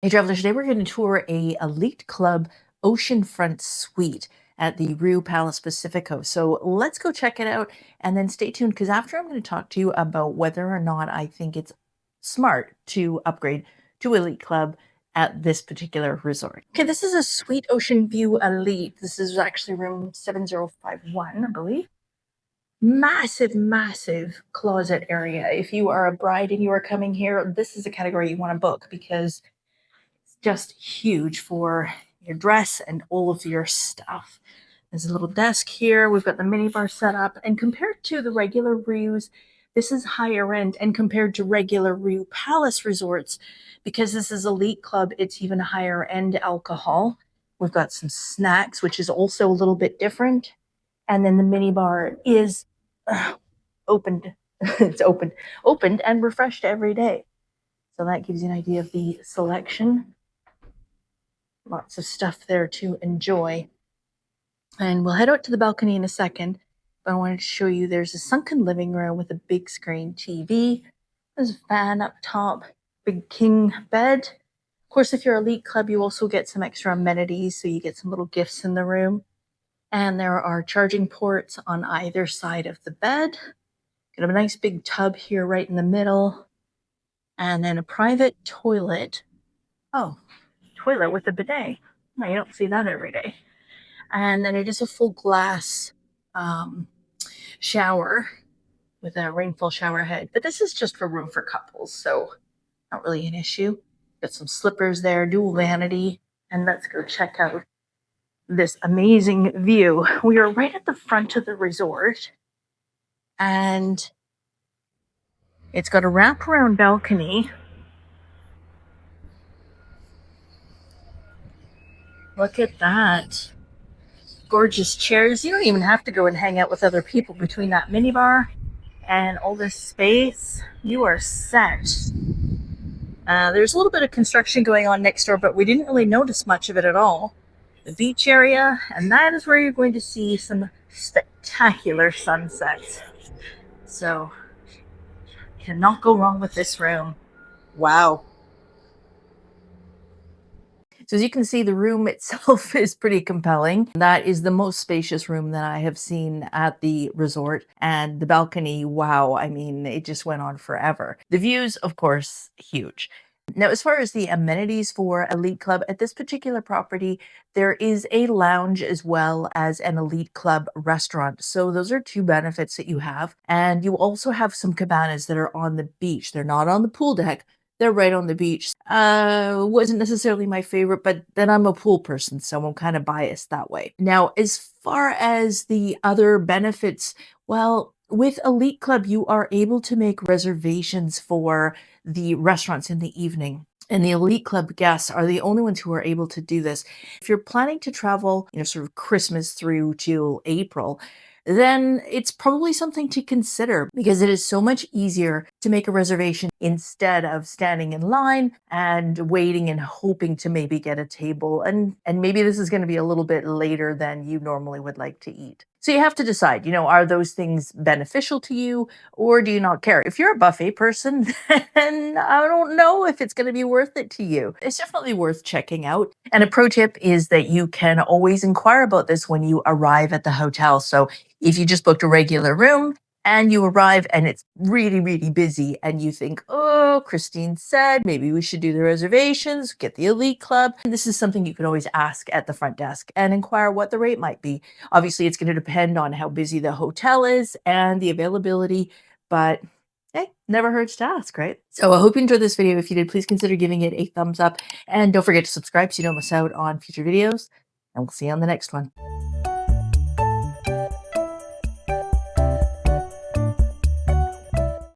Hey travelers, today we're going to tour a elite club oceanfront suite at the 𝖯𝗂ާ Palace Pacifico. So let's go check it out and then stay tuned because after I'm going to talk to you about whether or not I think it's smart to upgrade to elite club at this particular resort. Okay, this is a Suite Ocean View Elite. This is actually room 7051, I believe. Massive closet area. If you are a bride and you are coming here, this is a category you want to book because just huge for your dress and all of your stuff. There's a little desk here. We've got the minibar set up, and compared to the regular 𝖯R𝗎s, this is higher end, and compared to regular 𝖯RÁ Palace resorts, because this is elite club, it's even higher end alcohol. We've got some snacks, which is also a little bit different. And then the minibar is opened. It's opened and refreshed every day. So that gives you an idea of the selection. Lots of stuff there to enjoy. And we'll head out to the balcony in a second, but I wanted to show you there's a sunken living room with a big screen TV. There's a fan up top, big king bed. Of course, if you're elite club, you also get some extra amenities, so you get some little gifts in the room. And there are charging ports on either side of the bed. Got a nice big tub here right in the middle. And then a private toilet. Oh, toilet with a bidet. No, you don't see that every day. And then it is a full glass shower with a rainfall shower head. But this is just for room for couples, so not really an issue. Got some slippers there, dual vanity. And let's go check out this amazing view. We are right at the front of the resort. And it's got a wraparound balcony. Look at that. Gorgeous chairs. You don't even have to go and hang out with other people between that minibar and all this space. You are set. There's a little bit of construction going on next door, but we didn't really notice much of it at all. The beach area, and that is where you're going to see some spectacular sunsets. So, cannot go wrong with this room. Wow. So as you can see, the room itself is pretty compelling. That is the most spacious room that I have seen at the resort. And the balcony, wow, I mean, it just went on forever. The views, of course, huge. Now, as far as the amenities for Elite Club, at this particular property, there is a lounge as well as an Elite Club restaurant. So those are two benefits that you have. And you also have some cabanas that are on the beach. They're not on the pool deck. They're right on the beach. Wasn't necessarily my favorite, but then I'm a pool person, so I'm kind of biased that way. Now, as far as the other benefits, well, with Elite Club, you are able to make reservations for the restaurants in the evening. And the Elite Club guests are the only ones who are able to do this. If you're planning to travel, sort of Christmas through till April, then it's probably something to consider because it is so much easier to make a reservation instead of standing in line and waiting and hoping to maybe get a table. And maybe this is going to be a little bit later than you normally would like to eat. So you have to decide, are those things beneficial to you or do you not care? If you're a buffet person, then I don't know if it's going to be worth it to you. It's definitely worth checking out. And a pro tip is that you can always inquire about this when you arrive at the hotel. So if you just booked a regular room and you arrive and it's really busy and you think, oh, Christine said maybe we should do the reservations, get the Elite Club. And this is something you can always ask at the front desk and inquire what the rate might be. Obviously, it's going to depend on how busy the hotel is and the availability, but hey, never hurts to ask, right? So I hope you enjoyed this video. If you did, please consider giving it a thumbs up and don't forget to subscribe so you don't miss out on future videos. And we'll see you on the next one.